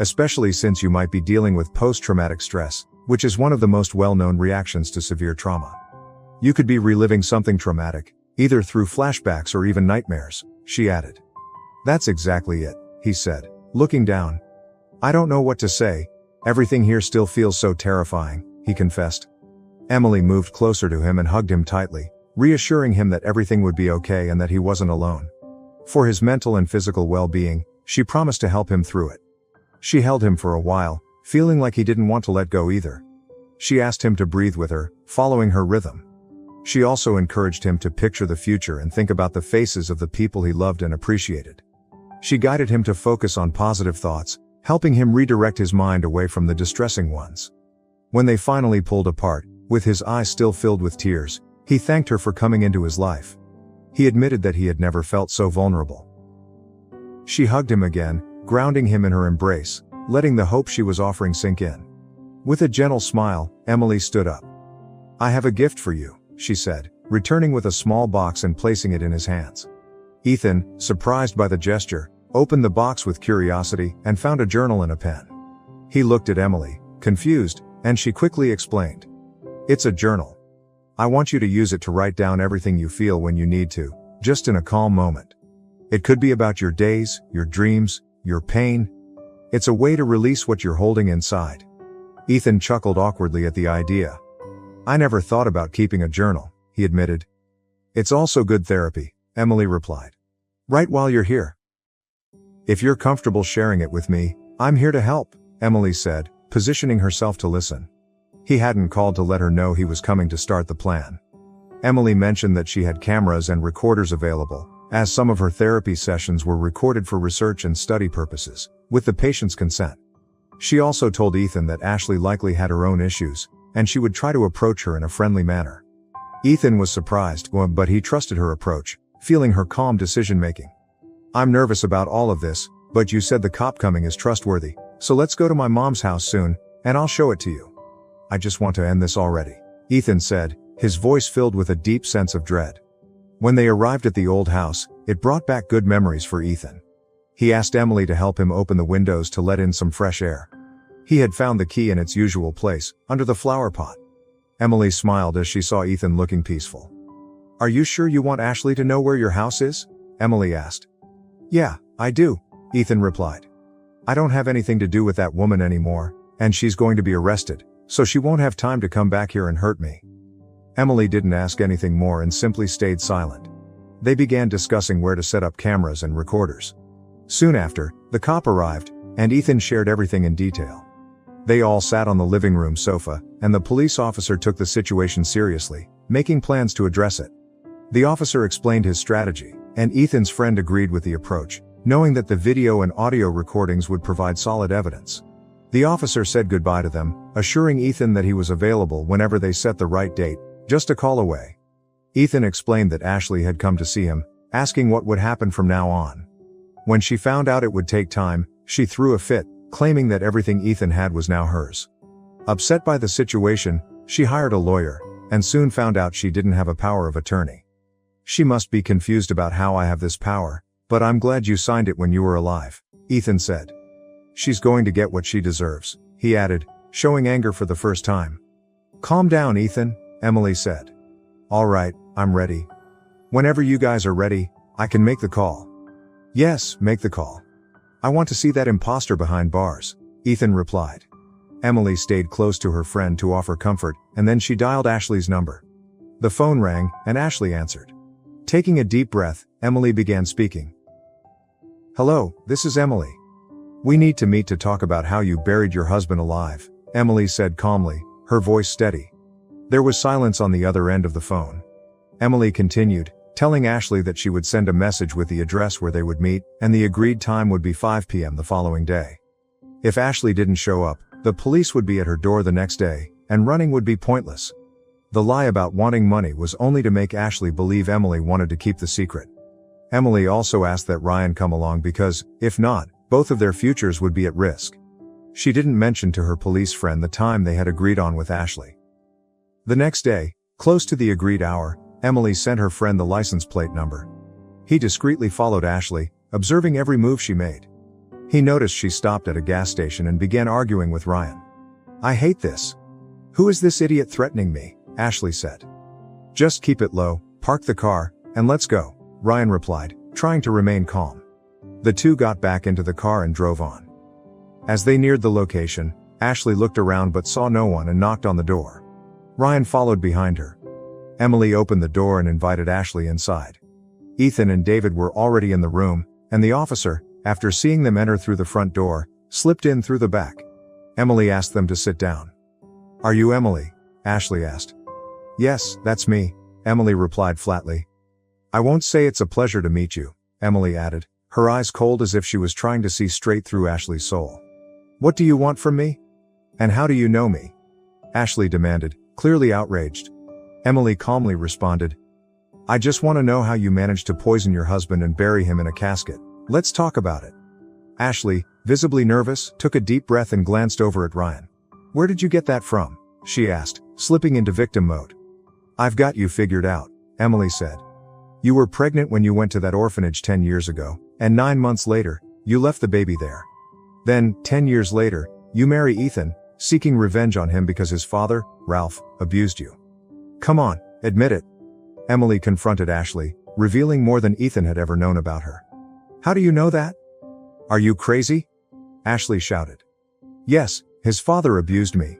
Especially since you might be dealing with post-traumatic stress, which is one of the most well-known reactions to severe trauma. You could be reliving something traumatic, either through flashbacks or even nightmares, she added. That's exactly it, he said, looking down. I don't know what to say. Everything here still feels so terrifying, he confessed. Emily moved closer to him and hugged him tightly, reassuring him that everything would be okay and that he wasn't alone. For his mental and physical well-being, she promised to help him through it. She held him for a while, feeling like he didn't want to let go either. She asked him to breathe with her, following her rhythm. She also encouraged him to picture the future and think about the faces of the people he loved and appreciated. She guided him to focus on positive thoughts, helping him redirect his mind away from the distressing ones. When they finally pulled apart, with his eyes still filled with tears, he thanked her for coming into his life. He admitted that he had never felt so vulnerable. She hugged him again, grounding him in her embrace, letting the hope she was offering sink in. With a gentle smile, Emily stood up. "I have a gift for you," she said, returning with a small box and placing it in his hands. Ethan, surprised by the gesture, opened the box with curiosity and found a journal and a pen. He looked at Emily, confused, and she quickly explained. "It's a journal. I want you to use it to write down everything you feel when you need to, just in a calm moment. It could be about your days, your dreams, your pain. It's a way to release what you're holding inside." Ethan chuckled awkwardly at the idea. "I never thought about keeping a journal," he admitted. "It's also good therapy," Emily replied. "Write while you're here. If you're comfortable sharing it with me, I'm here to help," Emily said, positioning herself to listen. He hadn't called to let her know he was coming to start the plan. Emily mentioned that she had cameras and recorders available, as some of her therapy sessions were recorded for research and study purposes, with the patient's consent. She also told Ethan that Ashley likely had her own issues, and she would try to approach her in a friendly manner. Ethan was surprised, but he trusted her approach, feeling her calm decision-making. "I'm nervous about all of this, but you said the cop coming is trustworthy, so let's go to my mom's house soon, and I'll show it to you. I just want to end this already," Ethan said, his voice filled with a deep sense of dread. When they arrived at the old house, it brought back good memories for Ethan. He asked Emily to help him open the windows to let in some fresh air. He had found the key in its usual place, under the flower pot. Emily smiled as she saw Ethan looking peaceful. "Are you sure you want Ashley to know where your house is?" Emily asked. "Yeah, I do," Ethan replied. "I don't have anything to do with that woman anymore, and she's going to be arrested, so she won't have time to come back here and hurt me." Emily didn't ask anything more and simply stayed silent. They began discussing where to set up cameras and recorders. Soon after, the cop arrived, and Ethan shared everything in detail. They all sat on the living room sofa, and the police officer took the situation seriously, making plans to address it. The officer explained his strategy, and Ethan's friend agreed with the approach, knowing that the video and audio recordings would provide solid evidence. The officer said goodbye to them, assuring Ethan that he was available whenever they set the right date, just a call away. Ethan explained that Ashley had come to see him, asking what would happen from now on. When she found out it would take time, she threw a fit, claiming that everything Ethan had was now hers. Upset by the situation, she hired a lawyer, and soon found out she didn't have a power of attorney. "She must be confused about how I have this power, but I'm glad you signed it when you were alive," Ethan said. "She's going to get what she deserves," he added, showing anger for the first time. "Calm down, Ethan," Emily said. "All right, I'm ready. Whenever you guys are ready, I can make the call." "Yes, make the call. I want to see that imposter behind bars," Ethan replied. Emily stayed close to her friend to offer comfort, and then she dialed Ashley's number. The phone rang, and Ashley answered. Taking a deep breath, Emily began speaking. "Hello, this is Emily. We need to meet to talk about how you buried your husband alive," Emily said calmly, her voice steady. There was silence on the other end of the phone. Emily continued, telling Ashley that she would send a message with the address where they would meet, and the agreed time would be 5 p.m. the following day. If Ashley didn't show up, the police would be at her door the next day, and running would be pointless. The lie about wanting money was only to make Ashley believe Emily wanted to keep the secret. Emily also asked that Ryan come along because, if not, both of their futures would be at risk. She didn't mention to her police friend the time they had agreed on with Ashley. The next day, close to the agreed hour, Emily sent her friend the license plate number. He discreetly followed Ashley, observing every move she made. He noticed she stopped at a gas station and began arguing with Ryan. "I hate this. Who is this idiot threatening me?" Ashley said. "Just keep it low, park the car, and let's go," Ryan replied, trying to remain calm. The two got back into the car and drove on. As they neared the location, Ashley looked around but saw no one and knocked on the door. Ryan followed behind her. Emily opened the door and invited Ashley inside. Ethan and David were already in the room, and the officer, after seeing them enter through the front door, slipped in through the back. Emily asked them to sit down. "Are you Emily?" Ashley asked. "Yes, that's me," Emily replied flatly. "I won't say it's a pleasure to meet you," Emily added, her eyes cold as if she was trying to see straight through Ashley's soul. "What do you want from me? And how do you know me?" Ashley demanded, clearly outraged. Emily calmly responded, "I just want to know how you managed to poison your husband and bury him in a casket. Let's talk about it." Ashley, visibly nervous, took a deep breath and glanced over at Ryan. "Where did you get that from?" she asked, slipping into victim mode. "I've got you figured out," Emily said. "You were pregnant when you went to that orphanage 10 years ago, and 9 months later, you left the baby there. Then, 10 years later, you marry Ethan, seeking revenge on him because his father, Ralph, abused you. Come on, admit it." Emily confronted Ashley, revealing more than Ethan had ever known about her. "How do you know that? Are you crazy?" Ashley shouted. "Yes, his father abused me."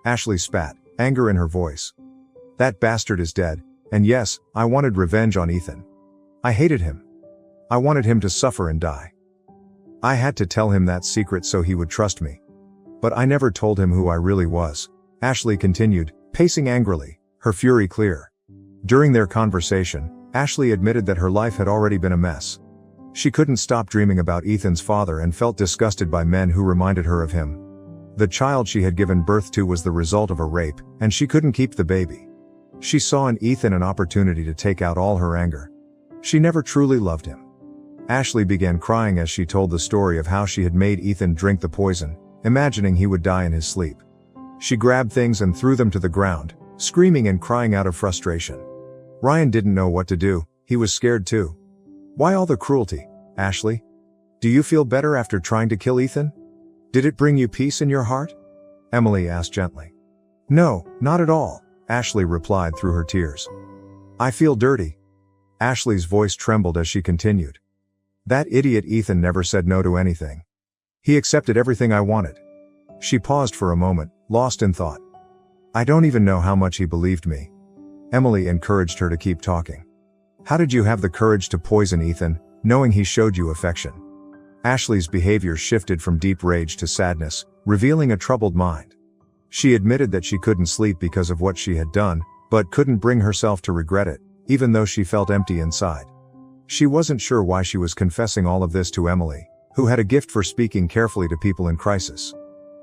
Ashley spat, anger in her voice. "That bastard is dead, and yes, I wanted revenge on Ethan. I hated him. I wanted him to suffer and die. I had to tell him that secret so he would trust me. But I never told him who I really was," Ashley continued, pacing angrily, her fury clear. During their conversation, Ashley admitted that her life had already been a mess. She couldn't stop dreaming about Ethan's father and felt disgusted by men who reminded her of him. The child she had given birth to was the result of a rape, and she couldn't keep the baby. She saw in Ethan an opportunity to take out all her anger. She never truly loved him. Ashley began crying as she told the story of how she had made Ethan drink the poison, imagining he would die in his sleep. She grabbed things and threw them to the ground, screaming and crying out of frustration. Ryan didn't know what to do, he was scared too. "Why all the cruelty, Ashley? Do you feel better after trying to kill Ethan? Did it bring you peace in your heart?" Emily asked gently. "No, not at all," Ashley replied through her tears. "I feel dirty." Ashley's voice trembled as she continued. "That idiot Ethan never said no to anything. He accepted everything I wanted." She paused for a moment, lost in thought. "I don't even know how much he believed me." Emily encouraged her to keep talking. "How did you have the courage to poison Ethan, knowing he showed you affection?" Ashley's behavior shifted from deep rage to sadness, revealing a troubled mind. She admitted that she couldn't sleep because of what she had done, but couldn't bring herself to regret it, even though she felt empty inside. She wasn't sure why she was confessing all of this to Emily, who had a gift for speaking carefully to people in crisis.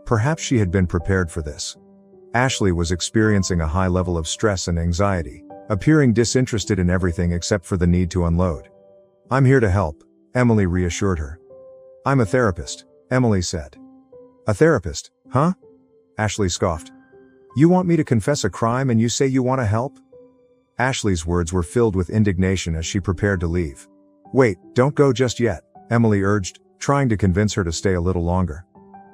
Perhaps she had been prepared for this. Ashley was experiencing a high level of stress and anxiety, appearing disinterested in everything except for the need to unload. "I'm here to help," Emily reassured her. "I'm a therapist," Emily said. "A therapist, huh?" Ashley scoffed. "You want me to confess a crime and you say you want to help?" Ashley's words were filled with indignation as she prepared to leave. "Wait, don't go just yet," Emily urged, trying to convince her to stay a little longer.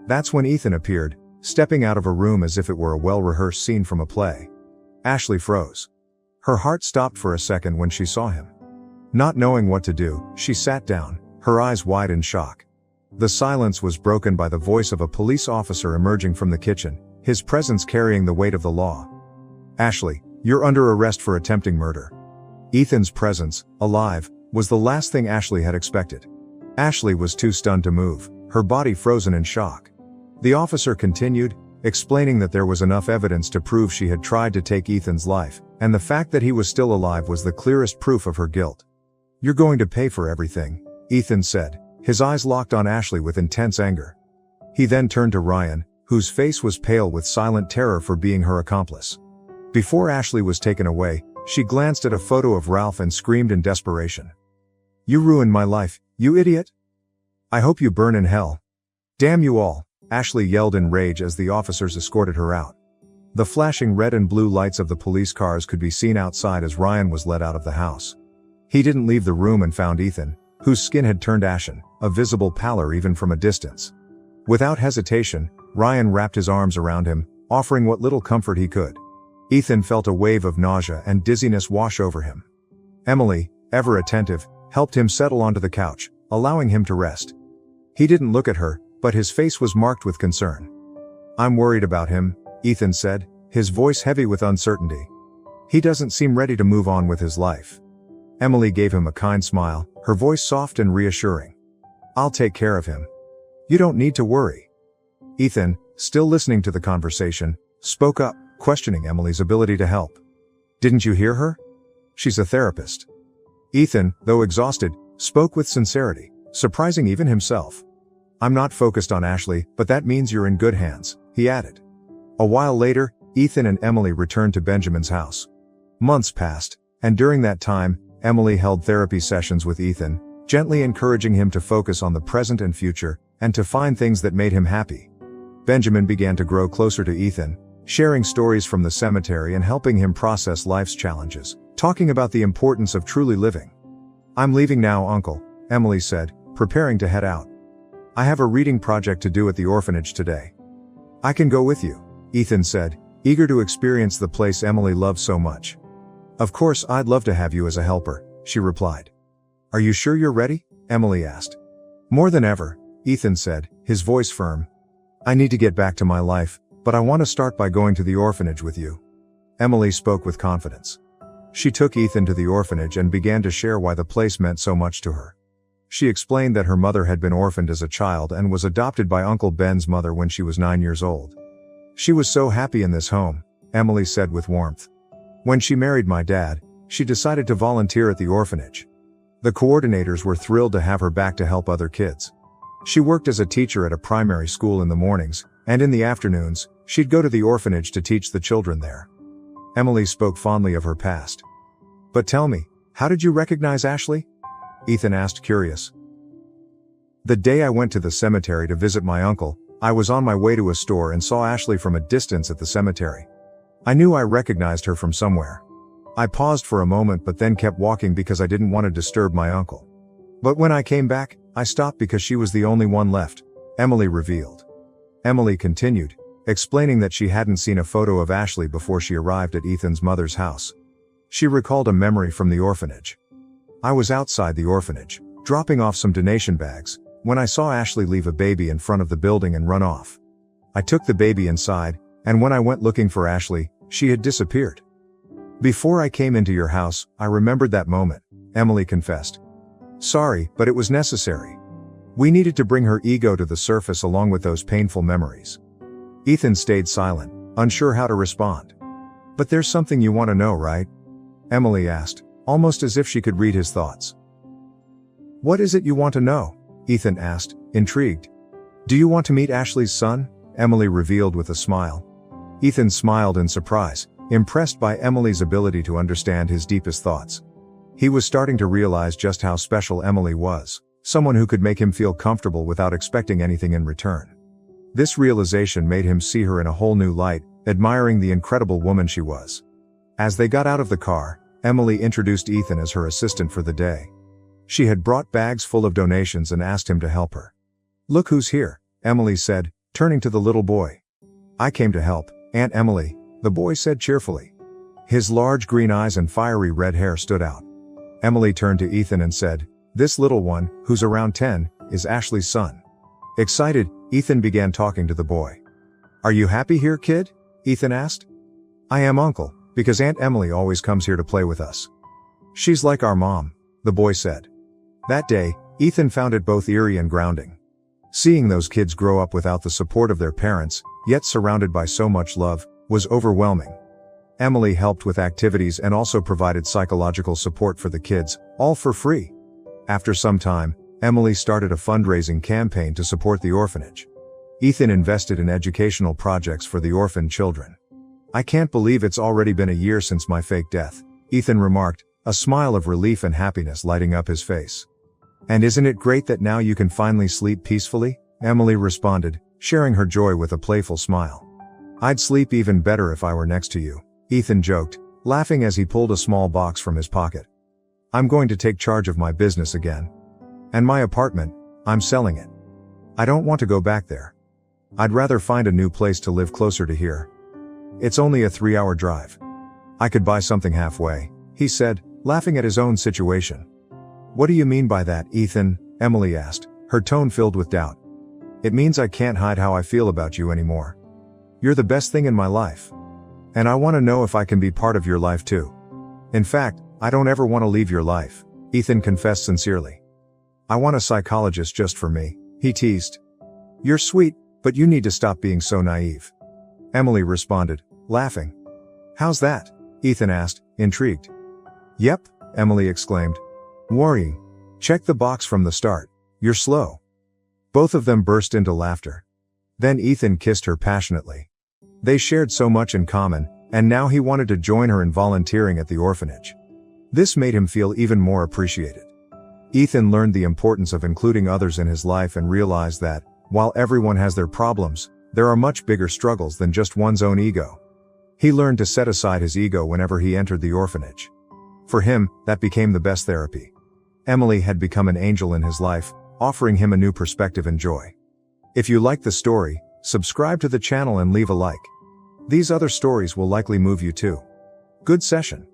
That's when Ethan appeared, stepping out of a room as if it were a well-rehearsed scene from a play. Ashley froze. Her heart stopped for a second when she saw him. Not knowing what to do, she sat down, her eyes wide in shock. The silence was broken by the voice of a police officer emerging from the kitchen, his presence carrying the weight of the law. "Ashley, you're under arrest for attempting murder." Ethan's presence, alive, was the last thing Ashley had expected. Ashley was too stunned to move, her body frozen in shock. The officer continued, explaining that there was enough evidence to prove she had tried to take Ethan's life, and the fact that he was still alive was the clearest proof of her guilt. "You're going to pay for everything," Ethan said, his eyes locked on Ashley with intense anger. He then turned to Ryan, whose face was pale with silent terror for being her accomplice. Before Ashley was taken away, she glanced at a photo of Ralph and screamed in desperation. "You ruined my life, you idiot! I hope you burn in hell. Damn you all," Ashley yelled in rage as the officers escorted her out. The flashing red and blue lights of the police cars could be seen outside as Ryan was led out of the house. He didn't leave the room and found Ethan, whose skin had turned ashen, a visible pallor even from a distance. Without hesitation, Ryan wrapped his arms around him, offering what little comfort he could. Ethan felt a wave of nausea and dizziness wash over him. Emily, ever attentive, helped him settle onto the couch, allowing him to rest. He didn't look at her, but his face was marked with concern. "I'm worried about him," Ethan said, his voice heavy with uncertainty. "He doesn't seem ready to move on with his life." Emily gave him a kind smile, her voice soft and reassuring. "I'll take care of him. You don't need to worry." Ethan, still listening to the conversation, spoke up, questioning Emily's ability to help. "Didn't you hear her? She's a therapist." Ethan, though exhausted, spoke with sincerity, surprising even himself. "I'm not focused on Ashley, but that means you're in good hands," he added. A while later, Ethan and Emily returned to Benjamin's house. Months passed, and during that time, Emily held therapy sessions with Ethan, gently encouraging him to focus on the present and future, and to find things that made him happy. Benjamin began to grow closer to Ethan, sharing stories from the cemetery and helping him process life's challenges, talking about the importance of truly living. "I'm leaving now, Uncle," Emily said, preparing to head out. "I have a reading project to do at the orphanage today." "I can go with you," Ethan said, eager to experience the place Emily loved so much. "Of course, I'd love to have you as a helper," she replied. "Are you sure you're ready?" Emily asked. "More than ever," Ethan said, his voice firm. "I need to get back to my life, but I want to start by going to the orphanage with you." Emily spoke with confidence. She took Ethan to the orphanage and began to share why the place meant so much to her. She explained that her mother had been orphaned as a child and was adopted by Uncle Ben's mother when she was 9 years old. "She was so happy in this home," Emily said with warmth. "When she married my dad, she decided to volunteer at the orphanage. The coordinators were thrilled to have her back to help other kids. She worked as a teacher at a primary school in the mornings, and in the afternoons, she'd go to the orphanage to teach the children there." Emily spoke fondly of her past. "But tell me, how did you recognize Ashley?" Ethan asked, curious. "The day I went to the cemetery to visit my uncle, I was on my way to a store and saw Ashley from a distance at the cemetery. I knew I recognized her from somewhere. I paused for a moment but then kept walking because I didn't want to disturb my uncle. But when I came back, I stopped because she was the only one left," Emily revealed. Emily continued, explaining that she hadn't seen a photo of Ashley before she arrived at Ethan's mother's house. She recalled a memory from the orphanage. "I was outside the orphanage, dropping off some donation bags, when I saw Ashley leave a baby in front of the building and run off. I took the baby inside, and when I went looking for Ashley, she had disappeared. Before I came into your house, I remembered that moment," Emily confessed. "Sorry, but it was necessary. We needed to bring her ego to the surface along with those painful memories." Ethan stayed silent, unsure how to respond. "But there's something you want to know, right?" Emily asked, almost as if she could read his thoughts. "What is it you want to know?" Ethan asked, intrigued. "Do you want to meet Ashley's son?" Emily revealed with a smile. Ethan smiled in surprise, impressed by Emily's ability to understand his deepest thoughts. He was starting to realize just how special Emily was, someone who could make him feel comfortable without expecting anything in return. This realization made him see her in a whole new light, admiring the incredible woman she was. As they got out of the car, Emily introduced Ethan as her assistant for the day. She had brought bags full of donations and asked him to help her. "Look who's here," Emily said, turning to the little boy. "I came to help, Aunt Emily," the boy said cheerfully. His large green eyes and fiery red hair stood out. Emily turned to Ethan and said, "This little one, who's around 10, is Ashley's son." Excited, Ethan began talking to the boy. "Are you happy here, kid?" Ethan asked. "I am, Uncle, because Aunt Emily always comes here to play with us. She's like our mom," the boy said. That day, Ethan found it both eerie and grounding. Seeing those kids grow up without the support of their parents, yet surrounded by so much love, was overwhelming. Emily helped with activities and also provided psychological support for the kids, all for free. After some time, Emily started a fundraising campaign to support the orphanage. Ethan invested in educational projects for the orphaned children. "I can't believe it's already been a year since my fake death," Ethan remarked, a smile of relief and happiness lighting up his face. "And isn't it great that now you can finally sleep peacefully?" Emily responded, sharing her joy with a playful smile. "I'd sleep even better if I were next to you," Ethan joked, laughing as he pulled a small box from his pocket. "I'm going to take charge of my business again. And my apartment, I'm selling it. I don't want to go back there. I'd rather find a new place to live closer to here. It's only a 3-hour drive. I could buy something halfway," he said, laughing at his own situation. "What do you mean by that, Ethan?" Emily asked, her tone filled with doubt. It means I can't hide how I feel about you anymore. You're the best thing in my life. And I want to know if I can be part of your life too. In fact, I don't ever want to leave your life, Ethan confessed sincerely. I want a psychologist just for me, he teased. You're sweet, but you need to stop being so naive. Emily responded, laughing. How's that? Ethan asked, intrigued. Yep, Emily exclaimed. Worrying. Check the box from the start. You're slow. Both of them burst into laughter. Then Ethan kissed her passionately. They shared so much in common, and now he wanted to join her in volunteering at the orphanage. This made him feel even more appreciated. Ethan learned the importance of including others in his life and realized that, while everyone has their problems, there are much bigger struggles than just one's own ego. He learned to set aside his ego whenever he entered the orphanage. For him, that became the best therapy. Emily had become an angel in his life, offering him a new perspective and joy. If you liked the story, subscribe to the channel and leave a like. These other stories will likely move you too. Good session.